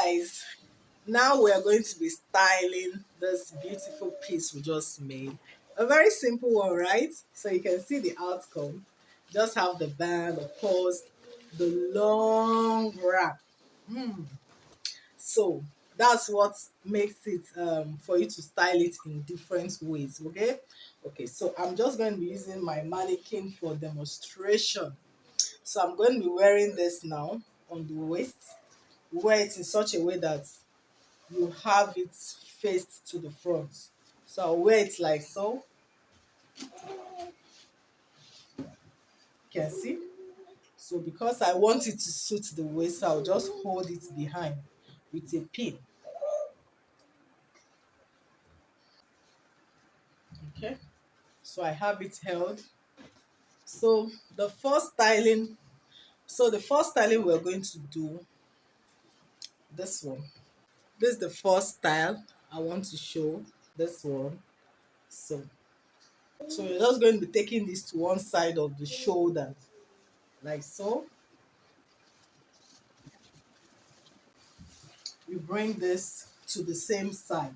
guys, now we are going to be styling this beautiful piece we just made. A very simple one, right? So you can see the outcome. Just have the band, of course, the long wrap. So that's what makes it for you to style it in different ways. Okay, so I'm just going to be using my mannequin for demonstration. So I'm going to be wearing this now on the waist. Wear it in such a way that you have it faced to the front. So I'll wear it like so. You can see. So because I want it to suit the waist, I'll just hold it behind with a pin. Okay. So I have it held. So the first styling we're going to do this one. This is the first style I want to show. This one. So you're just going to be taking this to one side of the shoulder, like so. You bring this to the same side.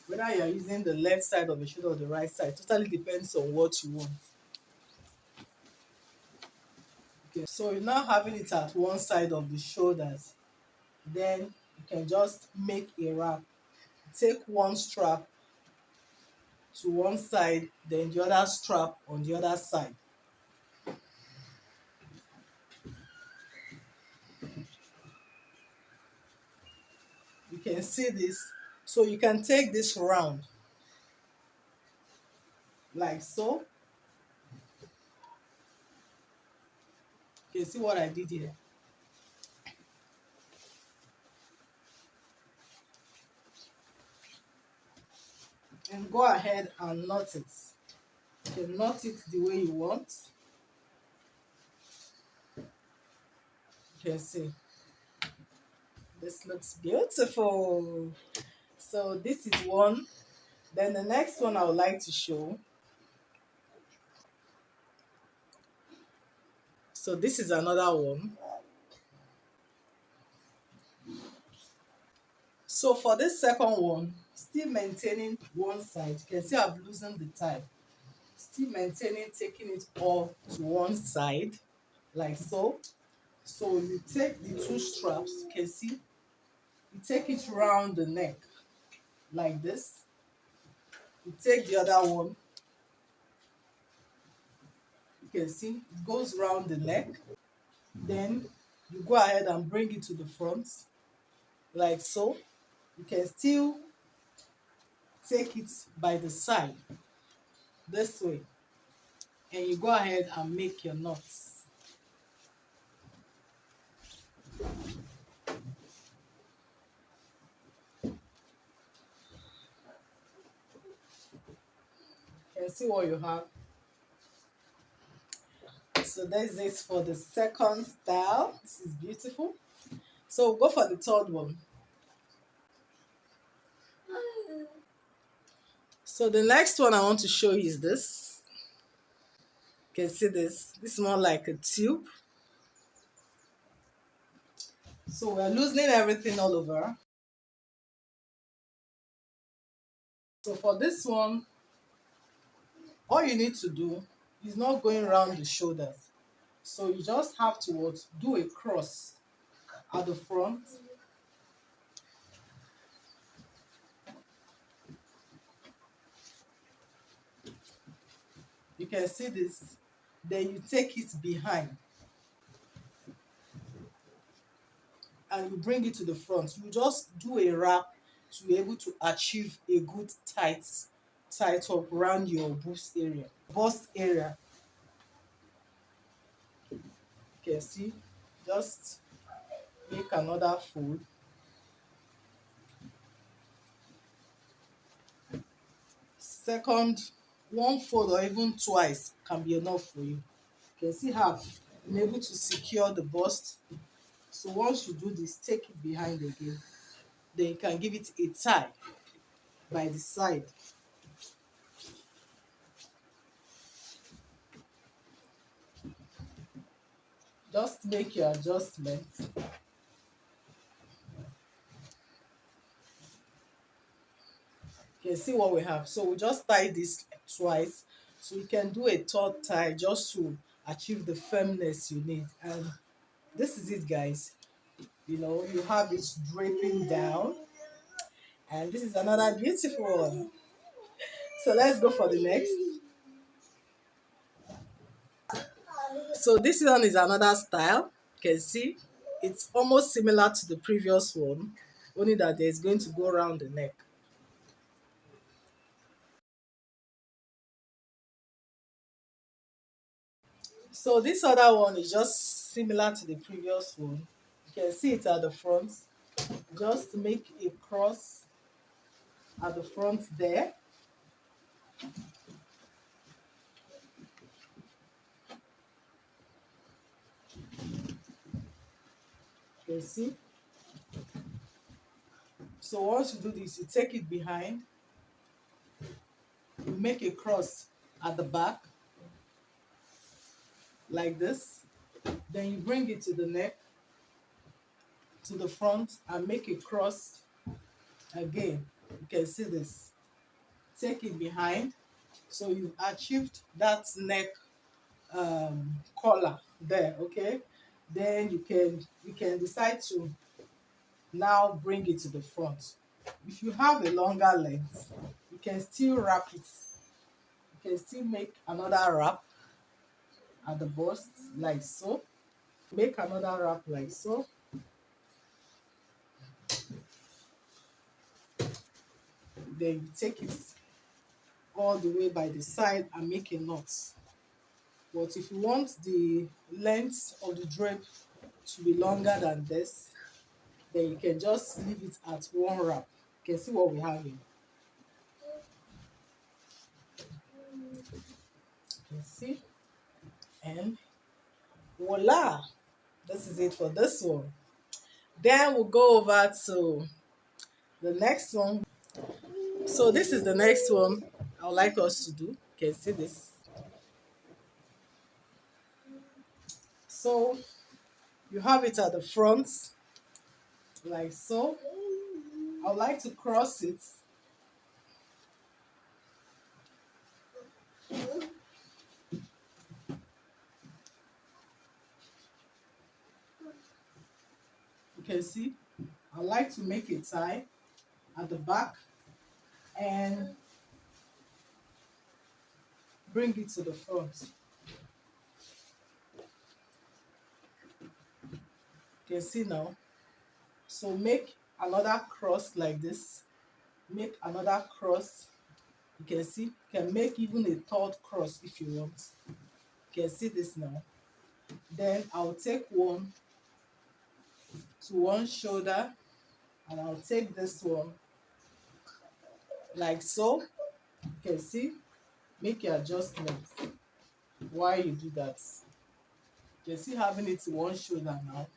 Whether you're using the left side of the shoulder or the right side, totally depends on what you want. Okay, so you're now having it at one side of the shoulders. Then you can just make a wrap. Take one strap to one side, then the other strap on the other side. You can see this. So you can take this round like so. You can see what I did here. And go ahead and knot it. You can knot it the way you want. You can see. This looks beautiful. So this is one. Then the next one I would like to show. So this is another one. So for this second one, still maintaining one side. You can see I've loosened the tie. Still maintaining, taking it all to one side, like so. So you take the two straps, you can see, you take it round the neck, like this. You take the other one, you can see, it goes round the neck. Then you go ahead and bring it to the front, like so. You can still take it by the side, this way. And you go ahead and make your knots. You can see what you have. So that's it for the second style. This is beautiful. So we'll go for the third one. So the next one I want to show you is this. You can see this. This is more like a tube. So we're loosening everything all over. So for this one, all you need to do is not going around the shoulders. So you just have to do a cross at the front. You can see this. Then you take it behind. And you bring it to the front. You just do a wrap to be able to achieve a good tight up around your bust area. You can see, just make another fold. Second, one fold or even twice can be enough for you. You can see how I'm able to secure the bust. So once you do this, take it behind again. Then you can give it a tie by the side. Just make your adjustment. You can see what we have. So we just tie this twice. So you can do a third tie just to achieve the firmness you need. And this is it, guys. You know, you have it draping down. And this is another beautiful one. So let's go for the next. So this one is another style. You can see it's almost similar to the previous one, only that there's going to go around the neck. So this other one is just similar to the previous one. You can see it at the front. Just make a cross at the front there. You can see. So once you do this, you take it behind. You make a cross at the back like this. Then you bring it to the neck, to the front, and make a cross again. You can see this. Take it behind. So you've achieved that neck collar there. Okay, then you can decide to now bring it to the front. If you have a longer length, you can still wrap it. You can still make another wrap at the bust like so. Make another wrap like so. Then you take it all the way by the side and make a knot. But if you want the length of the drape to be longer than this, then you can just leave it at one wrap. You can see what we have here. You can see. And voila! This is it for this one. Then we'll go over to the next one. So this is the next one I would like us to do. You can see this. So you have it at the front like so. I would like to cross it. You can see I like to make a tie at the back and bring it to the front. You can see now. So make another cross like this. Make another cross. You can see. You can make even a third cross if you want. You can see this now. Then I'll take one to one shoulder and I'll take this one like so. You can see. Make your adjustment while you do that. You can see having it to one shoulder now.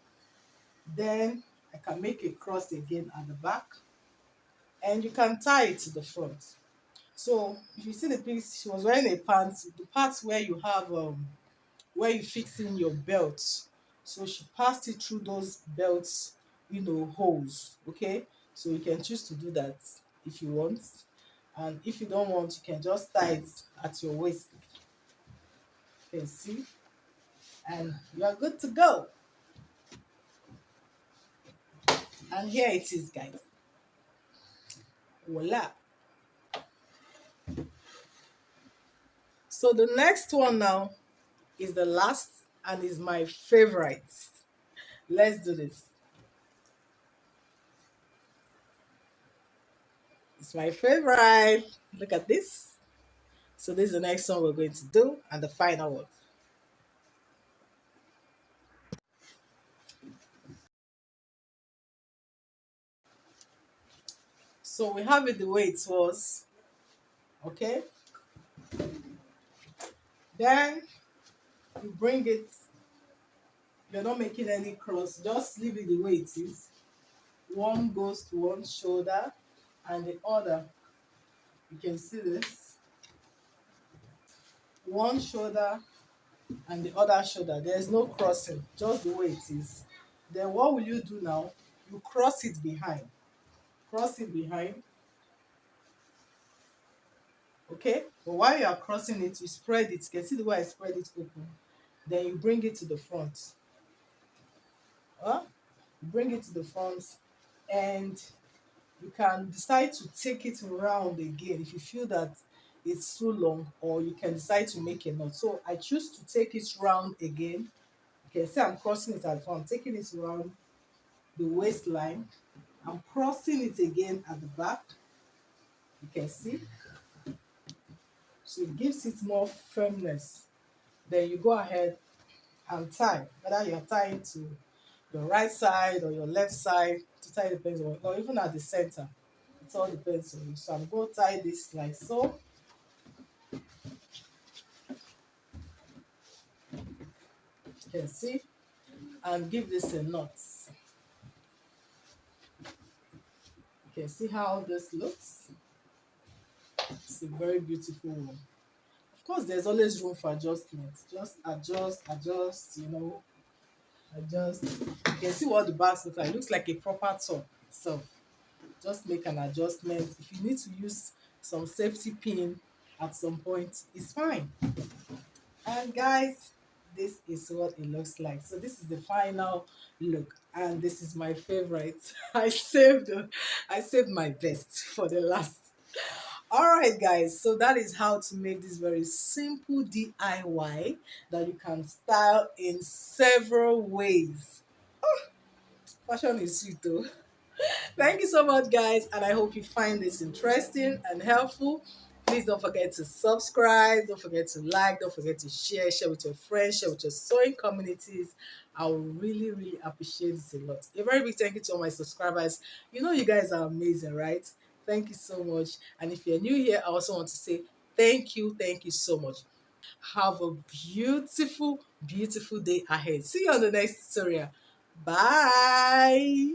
Then I can make a cross again at the back and you can tie it to the front. So if you see the piece, she was wearing a pants, the part where you have where you fix in your belt. So she passed it through those belts, holes. Okay, so you can choose to do that if you want, and if you don't want, you can just tie it at your waist. You can see, and you are good to go. And here it is, guys. Voila. So the next one now is the last and is my favorite. Let's do this. It's my favorite. Look at this. So this is the next one we're going to do and the final one. So we have it the way it was. Okay. Then you bring it. You're not making any cross. Just leave it the way it is. One goes to one shoulder and the other. You can see this. One shoulder and the other shoulder. There's no crossing. Just the way it is. Then what will you do now? You cross it behind. Cross it behind. Okay, but while you are crossing it, you spread it. You can see the way I spread it open. Then you bring it to the front. Huh? You bring it to the front, and you can decide to take it round again if you feel that it's too long, or you can decide to make a knot. So I choose to take it round again. You can see I'm crossing it at the front, taking it round the waistline. I'm crossing it again at the back. You can see. So it gives it more firmness. Then you go ahead and tie, whether you're tying to your right side or your left side, to tie depends on, or even at the center. It all depends on you. So I'm going to tie this like so. You can see, and give this a knot. You can see how this looks. It's a very beautiful one. Of course, there's always room for adjustment. Just adjust, adjust. You can see what the back looks like. It looks like a proper top itself. Just make an adjustment. If you need to use some safety pin at some point, it's fine. And guys, this is what it looks like. So this is the final look, and this is my favorite. I saved my best for the last. All right, guys, so that is how to make this very simple DIY that you can style in several ways. Fashion is sweet though. Thank you so much, guys, and I hope you find this interesting and helpful. Please don't forget to subscribe, don't forget to like, don't forget to share with your friends, share with your sewing communities. I will really, really appreciate it a lot. A very big thank you to all my subscribers. You know you guys are amazing, right? Thank you so much. And if you're new here, I also want to say thank you so much. Have a beautiful, beautiful day ahead. See you on the next tutorial. Bye.